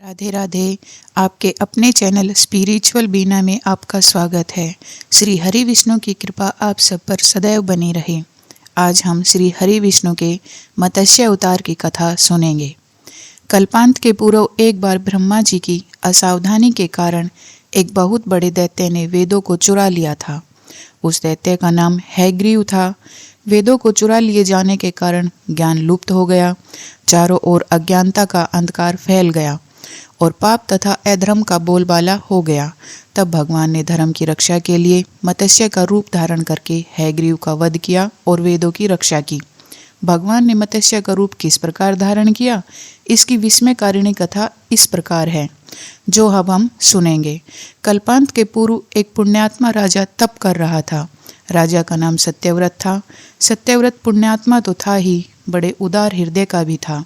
राधे राधे। आपके अपने channel spiritual बीना में आपका स्वागत है। श्री हरि विष्णु की कृपा आप सब पर सदैव बनी रहे। आज हम श्री हरि विष्णु के मत्स्य अवतार की कथा सुनेंगे। कल्पांत के पूर्व एक बार ब्रह्मा जी की असावधानी के कारण एक बहुत बड़े दैत्य ने वेदों को चुरा लिया था। उस दैत्य का नाम हैग्रीव था। वेदों को चुरा लिए जाने के कारण ज्ञान लुप्त हो गया। चारों ओर अज्ञानता का अंधकार फैल गया और पाप तथा अधर्म का बोलबाला हो गया। तब भगवान ने धर्म की रक्षा के लिए मत्स्य का रूप धारण करके हैग्रीव का वध किया और वेदों की रक्षा की। भगवान ने मत्स्य का रूप किस प्रकार धारण किया, इसकी विस्मयकारिणी कथा इस प्रकार है, जो अब हम सुनेंगे। कल्पांत के पूर्व एक पुण्यात्मा राजा तप कर रहा था। राजा का नाम सत्यव्रत था। सत्यव्रत पुण्यात्मा तो था ही, बड़े उदार हृदय का भी था।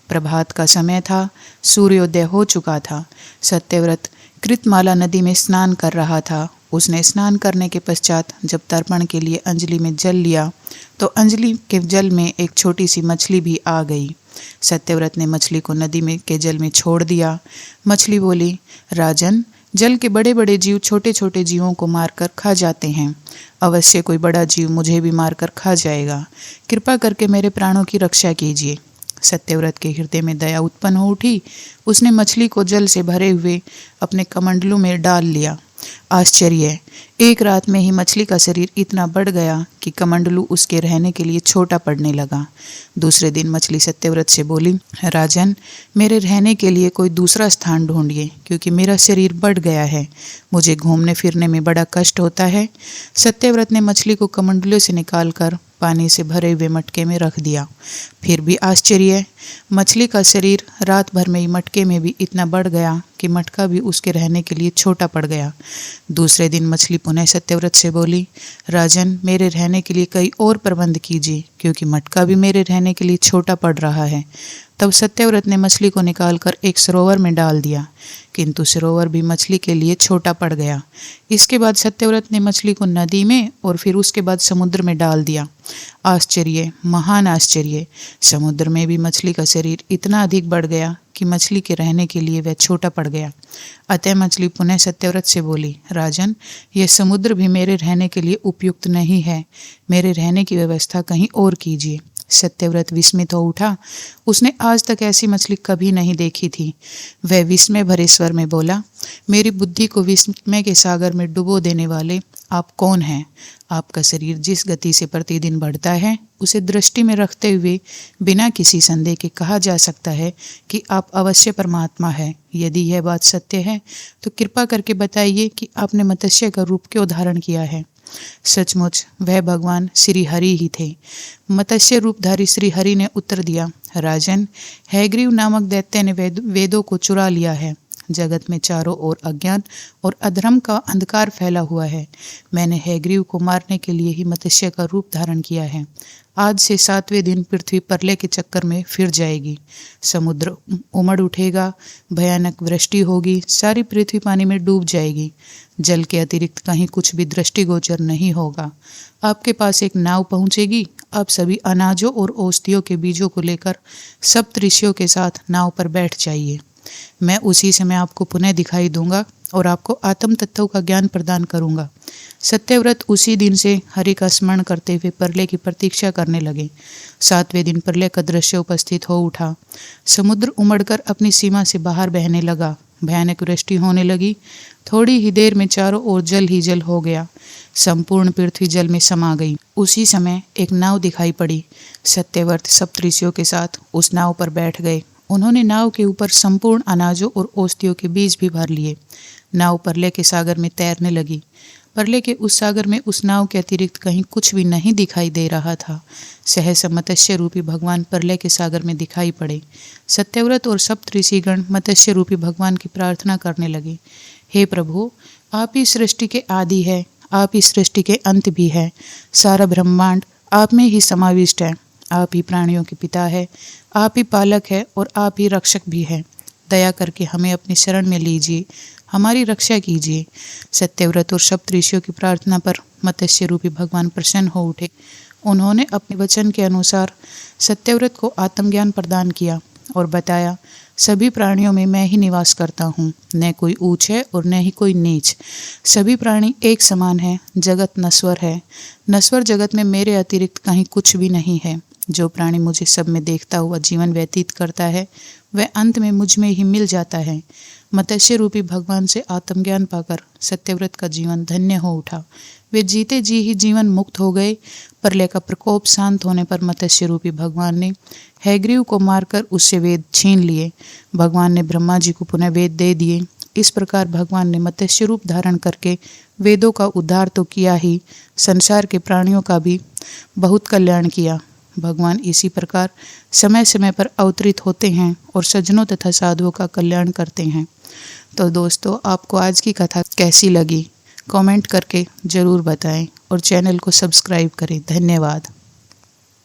प्रभात का समय था, सूर्योदय हो चुका था। सत्यव्रत कृतमाला नदी में स्नान कर रहा था। उसने स्नान करने के पश्चात जब तर्पण के लिए अंजलि में जल लिया तो अंजलि के जल में एक छोटी सी मछली भी आ गई। सत्यव्रत ने मछली को नदी में के जल में छोड़ दिया। मछली बोली, राजन, जल के बड़े बड़े जीव छोटे छोटे जीवों को मारकर खा जाते हैं। अवश्य कोई बड़ा जीव मुझे भी मारकर खा जाएगा। कृपा करके मेरे प्राणों की रक्षा कीजिए। सत्यव्रत के हृदय में दया उत्पन्न हो उठी। उसने मछली को जल से भरे हुए अपने कमंडलू में डाल लिया। आश्चर्य! एक रात में ही मछली का शरीर इतना बढ़ गया कि कमंडलू उसके रहने के लिए छोटा पड़ने लगा। दूसरे दिन मछली सत्यव्रत से बोली, राजन, मेरे रहने के लिए कोई दूसरा स्थान ढूंढिए, क्योंकि मेरा शरीर बढ़ गया है। मुझे घूमने फिरने में बड़ा कष्ट होता है। सत्यव्रत ने मछली को कमंडलू से निकालकर पानी से भरे हुए मटके में रख दिया। फिर भी आश्चर्य! मछली का शरीर रात भर में ही मटके में भी इतना बढ़ गया कि मटका भी उसके रहने के लिए छोटा पड़ गया। दूसरे दिन मछली पुनः सत्यव्रत से बोली, राजन, मेरे रहने के लिए कई और प्रबंध कीजिए, क्योंकि मटका भी मेरे रहने के लिए छोटा पड़ रहा है। तब सत्यव्रत ने मछली को निकालकर एक सरोवर में डाल दिया, किंतु सरोवर भी मछली के लिए छोटा पड़ गया। इसके बाद सत्यव्रत ने मछली को नदी में और फिर उसके बाद समुद्र में डाल दिया। आश्चर्य, महान आश्चर्य! समुद्र में भी मछली का शरीर इतना अधिक बढ़ गया कि मछली के रहने के लिए वह छोटा पड़ गया। अतः मछली पुनः सत्यव्रत से बोली, राजन, यह समुद्र भी मेरे रहने के लिए उपयुक्त नहीं है। मेरे रहने की व्यवस्था कहीं और कीजिए। सत्यव्रत विस्मित हो उठा। उसने आज तक ऐसी मछली कभी नहीं देखी थी। वह विस्मय भरे स्वर में बोला, मेरी बुद्धि को विस्मय के सागर में डुबो देने वाले आप कौन हैं? आपका शरीर जिस गति से प्रतिदिन बढ़ता है, उसे दृष्टि में रखते हुए बिना किसी संदेह के कहा जा सकता है कि आप अवश्य परमात्मा है। यदि यह बात सत्य है तो कृपा करके बताइए कि आपने मत्स्य का रूप क्यों धारण किया है। सचमुच वह भगवान श्री हरि ही थे। मत्स्य रूपधारी श्री हरि ने उत्तर दिया, राजन, हैग्रीव नामक दैत्य ने वेदों को चुरा लिया है। जगत में चारों ओर अज्ञान और अधर्म का अंधकार फैला हुआ है। मैंने हैग्रीव को मारने के लिए ही मत्स्य का रूप धारण किया है। आज से 7वें दिन पृथ्वी प्रलय के चक्कर में फिर जाएगी। समुद्र उमड़ उठेगा, भयानक वृष्टि होगी, सारी पृथ्वी पानी में डूब जाएगी। जल के अतिरिक्त कहीं कुछ भी दृष्टिगोचर नहीं होगा। आपके पास एक नाव पहुंचेगी। आप सभी अनाजों और औषधियों के बीजों को लेकर सप्तऋषियों के साथ नाव पर बैठ जाइए। मैं उसी समय आपको पुनः दिखाई दूंगा और आपको आत्म तत्वों का ज्ञान प्रदान करूंगा। सत्यव्रत उसी दिन से हरि का स्मरण करते हुए प्रलय की प्रतीक्षा करने लगे। 7वें दिन प्रलय का दृश्य उपस्थित हो उठा। समुद्र उमड़कर अपनी सीमा से बाहर बहने लगा। भयानक वृष्टि होने लगी। थोड़ी ही देर में चारों ओर जल ही जल हो गया। संपूर्ण पृथ्वी जल में समा गई। उसी समय एक नाव दिखाई पड़ी। सत्यव्रत सप्तऋषियों के साथ उस नाव पर बैठ गए। उन्होंने नाव के ऊपर संपूर्ण अनाजों और औषधियों के बीज भी भर लिए। नाव प्रलय के सागर में तैरने लगी। प्रलय के उस सागर में उस नाव के अतिरिक्त कहीं कुछ भी नहीं दिखाई दे रहा था। सहसा मत्स्य रूपी भगवान प्रलय के सागर में दिखाई पड़े। सत्यव्रत और सप्तऋषिगण मत्स्य रूपी भगवान की प्रार्थना करने लगे, हे प्रभु, आप ही सृष्टि के आदि है, आप ही सृष्टि के अंत भी है। सारा ब्रह्मांड आप में ही समाविष्ट है। आप ही प्राणियों के पिता है, आप ही पालक है और आप ही रक्षक भी है। दया करके हमें अपनी शरण में लीजिए, हमारी रक्षा कीजिए। सत्यव्रत और सप्तऋषियों की प्रार्थना पर मत्स्य रूपी भगवान प्रसन्न हो उठे। उन्होंने अपने वचन के अनुसार सत्यव्रत को आत्मज्ञान प्रदान किया और बताया, सभी प्राणियों में मैं ही निवास करता हूँ, न कोई ऊंच है और न ही कोई नीच। सभी प्राणी एक समान है। जगत नश्वर है। नश्वर जगत में मेरे अतिरिक्त कहीं कुछ भी नहीं है। जो प्राणी मुझे सब में देखता हुआ जीवन व्यतीत करता है, वह अंत में मुझ में ही मिल जाता है। मत्स्य रूपी भगवान से आत्मज्ञान पाकर सत्यव्रत का जीवन धन्य हो उठा। वे जीते जी ही जीवन मुक्त हो गए। प्रलय का प्रकोप शांत होने पर मत्स्य रूपी भगवान ने हैग्रीव को मारकर उससे वेद छीन लिए। भगवान ने ब्रह्मा जी को पुनः वेद दे दिए। इस प्रकार भगवान ने मत्स्य रूप धारण करके वेदों का उद्धार तो किया ही, संसार के प्राणियों का भी बहुत कल्याण किया। भगवान इसी प्रकार समय समय पर अवतरित होते हैं और सज्जनों तथा साधुओं का कल्याण करते हैं। तो दोस्तों, आपको आज की कथा कैसी लगी कमेंट करके ज़रूर बताएं और चैनल को सब्सक्राइब करें। धन्यवाद।